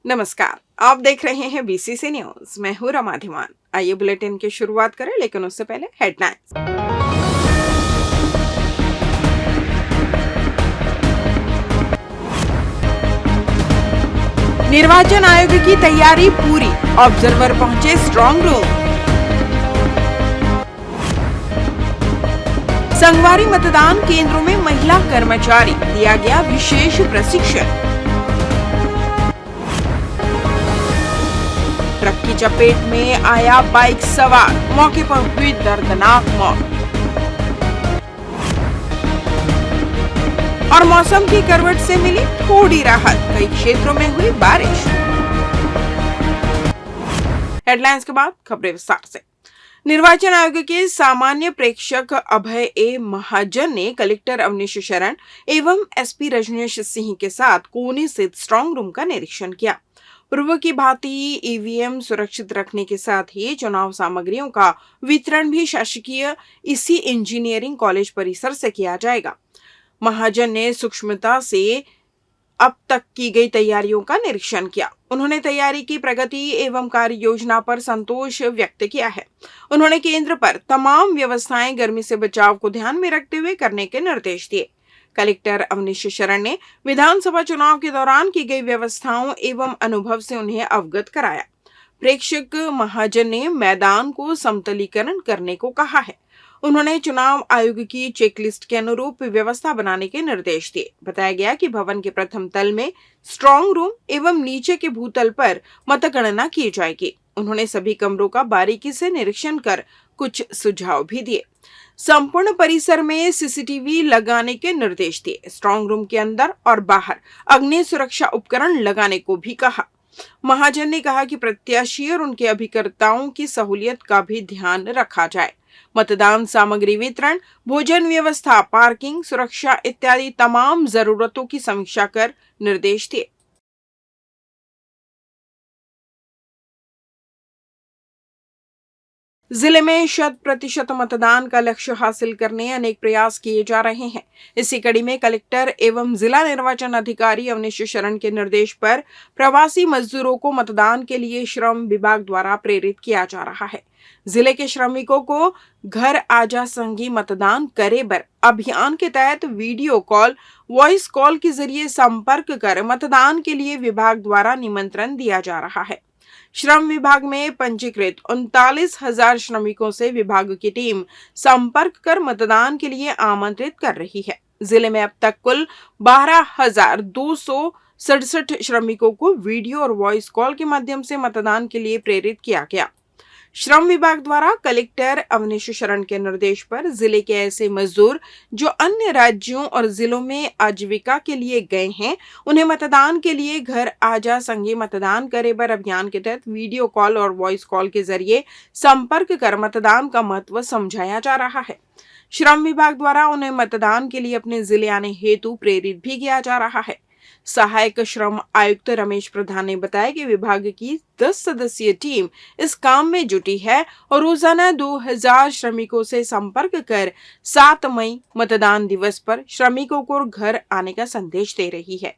नमस्कार। आप देख रहे हैं बीसीसी न्यूज। मैं हूं रमा धीमान। आइए बुलेटिन की शुरुआत करें, लेकिन उससे पहले हेडलाइंस। निर्वाचन आयोग की तैयारी पूरी, ऑब्जर्वर पहुंचे स्ट्रांग रूम। संगवारी मतदान केंद्रों में महिला कर्मचारी दिया गया विशेष प्रशिक्षण। ट्रक की चपेट में आया बाइक सवार, मौके पर हुई दर्दनाक मौत। और मौसम की करवट से मिली थोड़ी राहत, कई क्षेत्रों में हुई बारिश। हेडलाइंस के बाद खबरें विस्तार से। निर्वाचन आयोग के सामान्य प्रेक्षक अभय ए महाजन ने कलेक्टर अवनीश शरण एवं एसपी रजनीश सिंह के साथ कोनी स्थित स्ट्रांग रूम का निरीक्षण किया। पूर्व की भांति ईवीएम सुरक्षित रखने के साथ ही चुनाव सामग्रियों का वितरण भी शासकीय इसी इंजीनियरिंग कॉलेज परिसर से किया जाएगा। महाजन ने सूक्ष्मता से अब तक की गई तैयारियों का निरीक्षण किया। उन्होंने तैयारी की प्रगति एवं कार्य योजना पर संतोष व्यक्त किया है। उन्होंने केंद्र पर तमाम व्यवस्थाएं गर्मी से बचाव को ध्यान में रखते हुए करने के निर्देश दिए। कलेक्टर अवनीश शरण ने विधानसभा चुनाव के दौरान की गई व्यवस्थाओं एवं अनुभव से उन्हें अवगत कराया। प्रेक्षक महाजन ने मैदान को समतलीकरण करने को कहा है। उन्होंने चुनाव आयोग की चेकलिस्ट के अनुरूप व्यवस्था बनाने के निर्देश दिए। बताया गया कि भवन के प्रथम तल में स्ट्रांग रूम एवं नीचे के भूतल पर मतगणना की जाएगी। उन्होंने सभी कमरों का बारीकी से निरीक्षण कर कुछ सुझाव भी दिए। संपूर्ण परिसर में सीसीटीवी लगाने के निर्देश दिए। स्ट्रांग रूम के अंदर और बाहर अग्नि सुरक्षा उपकरण लगाने को भी कहा। महाजन ने कहा कि प्रत्याशी और उनके अभिकर्ताओं की सहूलियत का भी ध्यान रखा जाए। मतदान सामग्री वितरण, भोजन व्यवस्था, पार्किंग, सुरक्षा इत्यादि तमाम जरूरतों की समीक्षा कर निर्देश दिए। जिले में 100% मतदान का लक्ष्य हासिल करने अनेक प्रयास किए जा रहे हैं। इसी कड़ी में कलेक्टर एवं जिला निर्वाचन अधिकारी अवनीश शरण के निर्देश पर प्रवासी मजदूरों को मतदान के लिए श्रम विभाग द्वारा प्रेरित किया जा रहा है। जिले के श्रमिकों को घर आजा संगी मतदान करे बर अभियान के तहत वीडियो कॉल, वॉइस कॉल के जरिए संपर्क कर मतदान के लिए विभाग द्वारा निमंत्रण दिया जा रहा है। श्रम विभाग में पंजीकृत 39,000 श्रमिकों से विभाग की टीम संपर्क कर मतदान के लिए आमंत्रित कर रही है। जिले में अब तक कुल 12,267 श्रमिकों को वीडियो और वॉइस कॉल के माध्यम से मतदान के लिए प्रेरित किया गया। श्रम विभाग द्वारा कलेक्टर अवनीश शरण के निर्देश पर जिले के ऐसे मजदूर जो अन्य राज्यों और जिलों में आजीविका के लिए गए हैं, उन्हें मतदान के लिए घर आजा संगे मतदान करे बर अभियान के तहत वीडियो कॉल और वॉइस कॉल के जरिए संपर्क कर मतदान का महत्व समझाया जा रहा है। श्रम विभाग द्वारा उन्हें मतदान के लिए अपने जिले आने हेतु प्रेरित भी किया जा रहा है। सहायक श्रम आयुक्त रमेश प्रधान ने बताया कि विभाग की 10 सदस्यीय टीम इस काम में जुटी है और रोजाना 2,000 श्रमिकों से संपर्क कर 7 मई मतदान दिवस पर श्रमिकों को घर आने का संदेश दे रही है।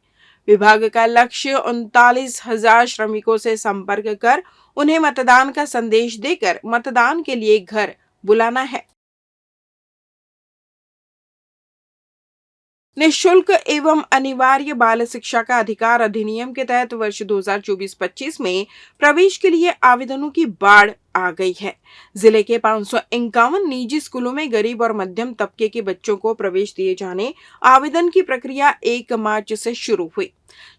विभाग का लक्ष्य 39,000 श्रमिकों से संपर्क कर उन्हें मतदान का संदेश देकर मतदान के लिए घर बुलाना है। निःशुल्क एवं अनिवार्य बाल शिक्षा का अधिकार अधिनियम के तहत वर्ष 2024-25 में प्रवेश के लिए आवेदनों की बाढ़ आ गई है। जिले के 551 निजी स्कूलों में गरीब और मध्यम तबके के बच्चों को प्रवेश दिए जाने आवेदन की प्रक्रिया 1 मार्च से शुरू हुई,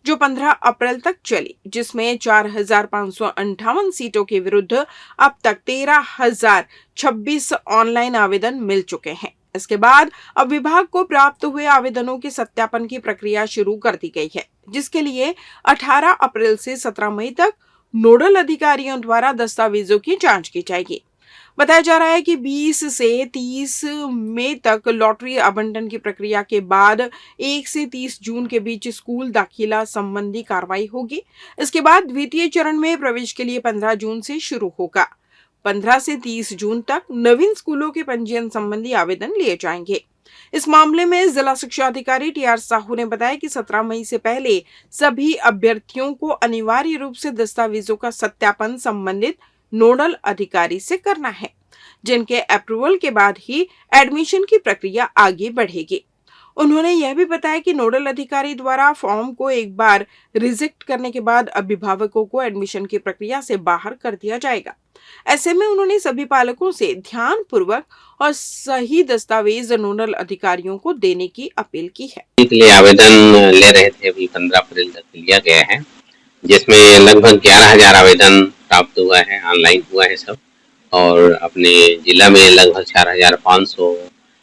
जो 15 अप्रैल तक चली, जिसमें 4,558 सीटों के विरुद्ध अब तक 13,026 ऑनलाइन आवेदन मिल चुके हैं। इसके बाद अब विभाग को प्राप्त हुए आवेदनों के सत्यापन की प्रक्रिया शुरू कर दी गई है, जिसके लिए 18 अप्रैल से 17 मई तक नोडल अधिकारियों द्वारा दस्तावेजों की जांच की जाएगी। बताया जा रहा है कि 20 से 30 मई तक लॉटरी आवंटन की प्रक्रिया के बाद 1 से 30 जून के बीच स्कूल दाखिला संबंधी कार्रवाई होगी। इसके बाद द्वितीय चरण में प्रवेश के लिए 15 जून से शुरू होगा। 15 से 30 जून तक नवीन स्कूलों के पंजीयन संबंधी आवेदन लिए जाएंगे। इस मामले में जिला शिक्षा अधिकारी टीआर साहू ने बताया कि 17 मई से पहले सभी अभ्यर्थियों को अनिवार्य रूप से दस्तावेजों का सत्यापन संबंधित नोडल अधिकारी से करना है, जिनके अप्रूवल के बाद ही एडमिशन की प्रक्रिया आगे बढ़ेगी। उन्होंने यह भी बताया कि नोडल अधिकारी द्वारा फॉर्म को एक बार रिजेक्ट करने के बाद अभिभावकों को एडमिशन की प्रक्रिया से बाहर कर दिया जाएगा। ऐसे में उन्होंने सभी पालकों से ध्यानपूर्वक और सही दस्तावेज नोडल अधिकारियों को देने की अपील की है। के लिए आवेदन ले रहे थे, अभी 15 अप्रैल तक लिया गया है, जिसमें लगभग 11,000 आवेदन प्राप्त हुआ है, ऑनलाइन हुआ है सब। और अपने जिला में लगभग 4,500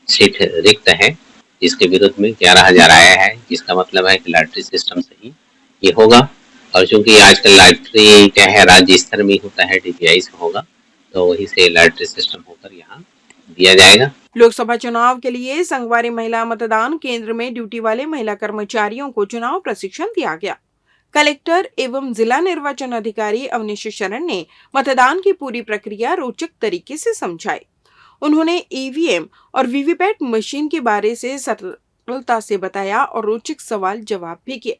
सीट रिक्त है, जिसके विरुद्ध में 11,000 आया है, जिसका मतलब है कि लॉटरी सिस्टम से ही ये होगा। और चूंकि आजकल लॉटरी क्या है, राज्य स्तर में होता है, डीपीआई से होगा, तो वही से लॉटरी सिस्टम होकर यहाँ दिया जाएगा। लोकसभा चुनाव के लिए संगवारी महिला मतदान केंद्र में ड्यूटी वाले महिला कर्मचारियों को चुनाव प्रशिक्षण दिया गया। कलेक्टर एवं जिला निर्वाचन अधिकारी अवनीश शरण ने मतदान की पूरी प्रक्रिया रोचक तरीके से समझाई। उन्होंने ईवीएम और वीवीपैट मशीन के बारे से सरलता से बताया और रोचक सवाल जवाब भी किए।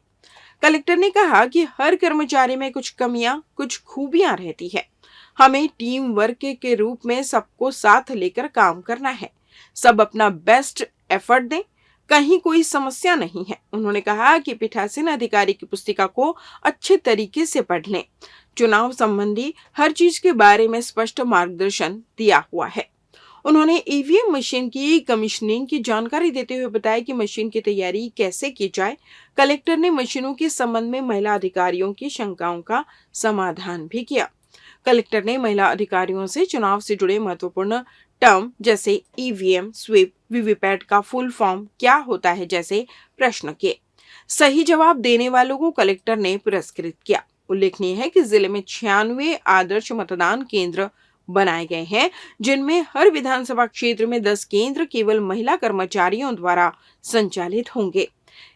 कलेक्टर ने कहा कि हर कर्मचारी में कुछ कमियां, कुछ खूबियां रहती है। हमें टीम वर्क के रूप में सबको साथ लेकर काम करना है। सब अपना बेस्ट एफर्ट दें, कहीं कोई समस्या नहीं है। उन्होंने कहा कि पीठासीन अधिकारी की पुस्तिका को अच्छे तरीके से पढ़ लें। चुनाव संबंधी हर चीज के बारे में स्पष्ट मार्गदर्शन दिया हुआ है। उन्होंने ईवीएम मशीन की कमीशनिंग की जानकारी देते हुए बताया कि मशीन की तैयारी कैसे की जाए। कलेक्टर ने मशीनों के संबंध में महिला अधिकारियों की शंकाओं का समाधान भी किया। कलेक्टर ने महिला अधिकारियों से चुनाव से जुड़े महत्वपूर्ण टर्म जैसे ईवीएम, स्वीप, वीवीपैट का फुल फॉर्म क्या होता है जैसे प्रश्न किए। सही जवाब देने वालों को कलेक्टर ने पुरस्कृत किया। उल्लेखनीय है कि जिले में 96 आदर्श मतदान केंद्र बनाए गए हैं, जिनमें हर विधानसभा क्षेत्र में 10 केंद्र केवल महिला कर्मचारियों द्वारा संचालित होंगे।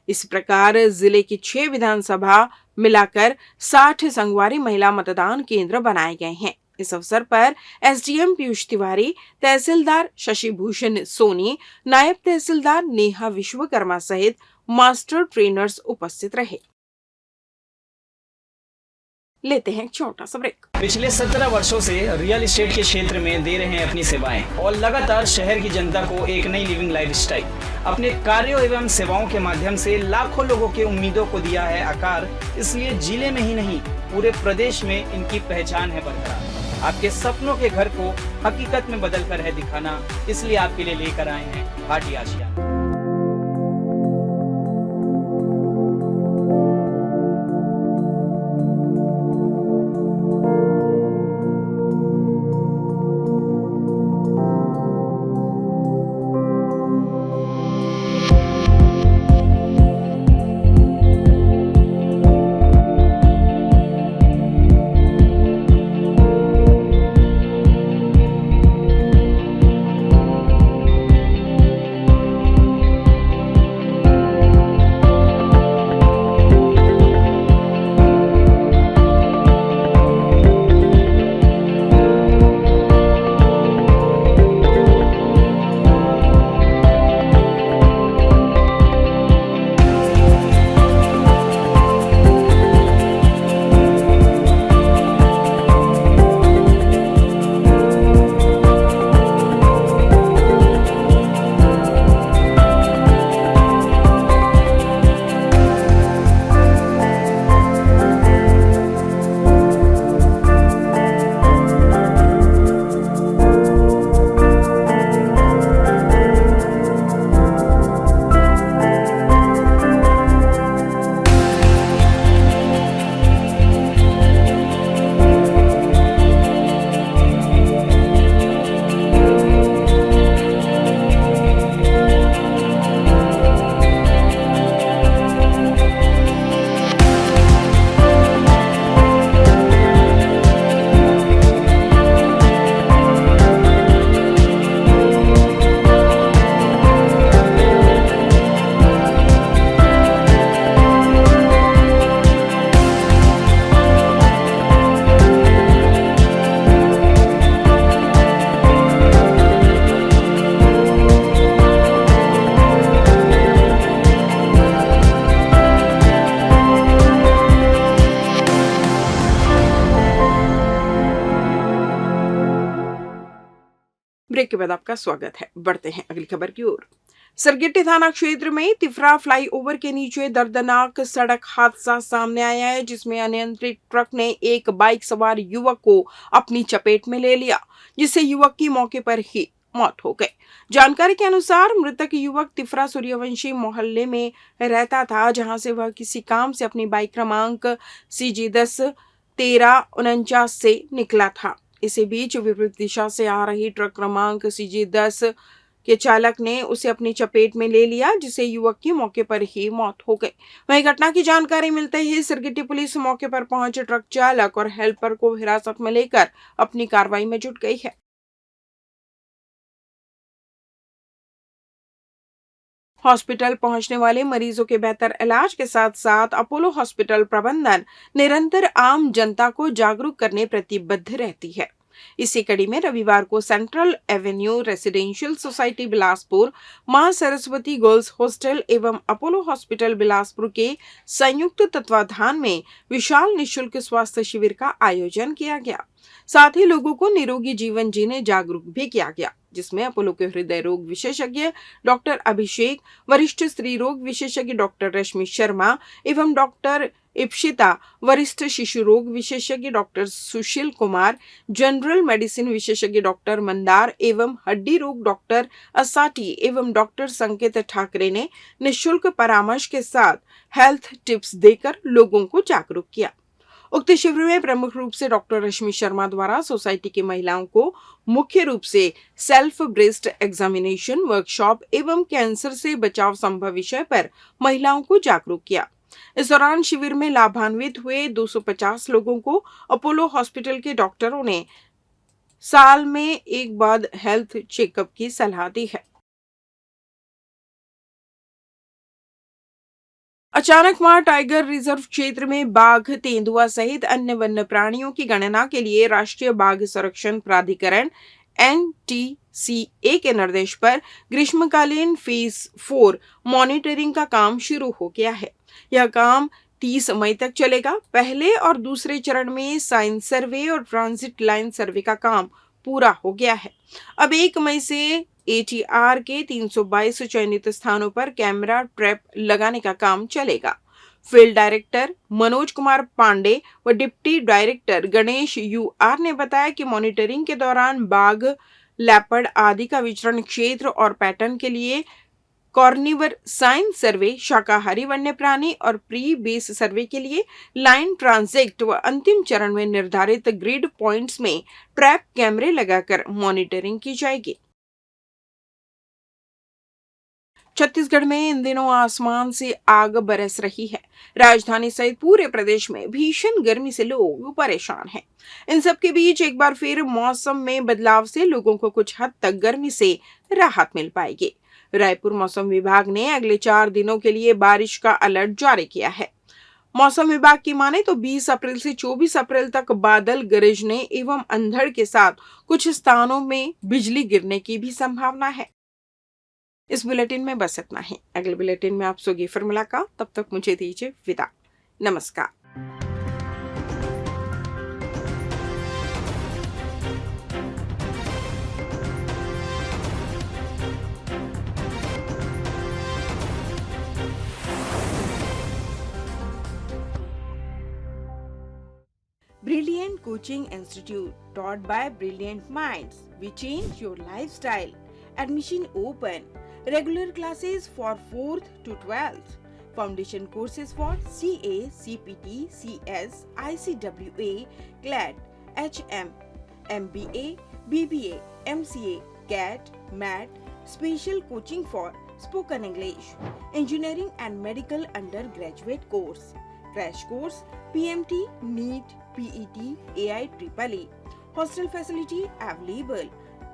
इस प्रकार जिले की 6 विधानसभा मिलाकर 60 संगवारी महिला मतदान केंद्र बनाए गए हैं। इस अवसर पर एसडीएम पीयूष तिवारी, तहसीलदार शशिभूषण सोनी, नायब तहसीलदार नेहा विश्वकर्मा सहित मास्टर ट्रेनर्स उपस्थित रहे। लेते हैं एक छोटा सा ब्रेक। पिछले 17 वर्षों से रियल एस्टेट के क्षेत्र में दे रहे हैं अपनी सेवाएं और लगातार शहर की जनता को एक नई लिविंग लाइफस्टाइल। अपने कार्यों एवं सेवाओं के माध्यम से लाखों लोगों की उम्मीदों को दिया है आकार। इसलिए जिले में ही नहीं, पूरे प्रदेश में इनकी पहचान है बरकरार। आपके सपनों के घर को हकीकत में बदल कर है दिखाना, इसलिए आपके लिए लेकर आए हैं भाटी आशियाना। ब्रेक के बाद आपका स्वागत है। बढ़ते हैं अगली खबर की ओर। सरगिट्टी थाना क्षेत्र में तिफरा फ्लाईओवर के नीचे दर्दनाक सड़क हादसा सामने आया है, जिसमें अनियंत्रित ट्रक ने एक बाइक सवार युवक को अपनी चपेट में ले लिया, जिससे युवक की मौके पर ही मौत हो गई। जानकारी के अनुसार मृतक युवक तिफरा सूर्यवंशी मोहल्ले में रहता था, जहां से वह किसी काम से अपनी बाइक क्रमांक CG10-1349 से निकला था। इसी बीच विपरीत दिशा से आ रही ट्रक क्रमांक CG10 के चालक ने उसे अपनी चपेट में ले लिया, जिससे युवक की मौके पर ही मौत हो गई। वहीं घटना की जानकारी मिलते ही सिरगिट्टी पुलिस मौके पर पहुंचे ट्रक चालक और हेल्पर को हिरासत में लेकर अपनी कार्रवाई में जुट गई है। हॉस्पिटल पहुंचने वाले मरीजों के बेहतर इलाज के साथ साथ अपोलो हॉस्पिटल प्रबंधन निरंतर आम जनता को जागरूक करने प्रतिबद्ध रहती है। इसी कड़ी में रविवार को central Avenue residential society Bilaspur, मां सरस्वती गर्ल्स हॉस्टल एवं अपोलो हॉस्पिटल बिलासपुर के संयुक्त तत्वाधान में विशाल निःशुल्क स्वास्थ्य शिविर का आयोजन किया गया। साथ ही लोगों को निरोगी जीवन जीने जागरूक भी किया गया, जिसमें अपोलो के हृदय रोग विशेषज्ञ डॉक्टर अभिषेक, वरिष्ठ स्त्री रोग विशेषज्ञ डॉक्टर रश्मि शर्मा एवं डॉक्टर इप्सिता, वरिष्ठ शिशु रोग विशेषज्ञ doctor Sushil Kumar, general medicine विशेषज्ञ डॉक्टर मंदार एवं हड्डी रोग डॉक्टर असाटी एवं डॉक्टर संकेत ठाकरे ने निःशुल्क परामर्श के साथ हेल्थ टिप्स देकर लोगों को जागरूक किया। उक्त शिविर में प्रमुख रूप से डॉक्टर रश्मि शर्मा द्वारा सोसाइटी की महिलाओं को मुख्य रूप से सेल्फ ब्रेस्ट एग्जामिनेशन वर्कशॉप एवं कैंसर से बचाव संभव विषय पर महिलाओं को जागरूक किया। इस दौरान शिविर में लाभान्वित हुए 250 लोगों को अपोलो हॉस्पिटल के डॉक्टरों ने साल में एक बार हेल्थ चेकअप की सलाह दी है। अचानकमार टाइगर रिजर्व क्षेत्र में बाघ, तेंदुआ सहित अन्य वन्य प्राणियों की गणना के लिए राष्ट्रीय बाघ संरक्षण प्राधिकरण NTCA के निर्देश पर ग्रीष्मकालीन फेज 4 मॉनिटरिंग का काम शुरू हो गया है। यह काम 30 मई तक चलेगा। पहले और दूसरे चरण में साइन सर्वे और ट्रांजिट लाइन सर्वे का काम पूरा हो गया है। अब 1 मई से ATR के 322 चयनित स्थानों पर कैमरा ट्रैप लगाने का काम चलेगा। फील्ड डायरेक्टर मनोज कुमार पांडे व डिप्टी डायरेक्टर गणेश UR ने बताया कि मॉनिटरिंग के दौरान बाघ, लेपर्ड आदि का विचरण क्षेत्र और पैटर्न के लिए कॉर्निवर साइन सर्वे, शाकाहारी वन्य प्राणी और प्री बेस सर्वे के लिए लाइन ट्रांजिट व अंतिम चरण में निर्धारित ग्रिड पॉइंट्स में ट्रैप कैमरे लगाकर मॉनिटरिंग की जाएगी। छत्तीसगढ़ में इन दिनों आसमान से आग बरस रही है। राजधानी सहित पूरे प्रदेश में भीषण गर्मी से लोग परेशान हैं। इन सब के बीच एक बार फिर मौसम में बदलाव से लोगों को कुछ हद तक गर्मी से राहत मिल पाएगी। रायपुर मौसम विभाग ने अगले 4 दिनों के लिए बारिश का अलर्ट जारी किया है। मौसम विभाग की माने तो 20 अप्रैल से 24 अप्रैल तक बादल गरजने एवं अंधड़ के साथ कुछ स्थानों में बिजली गिरने की भी संभावना है। इस बुलेटिन में बस इतना ही। अगले बुलेटिन में आपसे होगी फिर मुलाकात। तब तक मुझे दीजिए विदा। नमस्कार। Brilliant Coaching Institute, taught by brilliant minds. We change your lifestyle. Admission open. Regular classes for 4th to 12th. Foundation courses for CA, CPT, CS, ICWA, CLAT, HM, MBA, BBA, MCA, CAT, MAT, special coaching for spoken English, engineering and medical undergraduate course, crash course, PMT, NEET, PET, AIEEE. Hostel facility available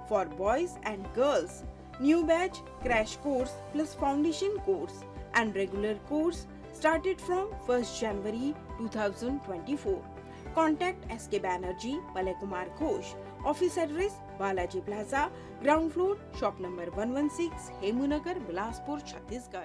for boys and girls. New batch, crash course plus foundation course and regular course started from 1st January 2024. Contact SK Banerjee, Malay Kumar Ghosh. Office address Balaji Plaza, ground floor, shop number 116, Hemunagar, Bilaspur, Chhattisgarh.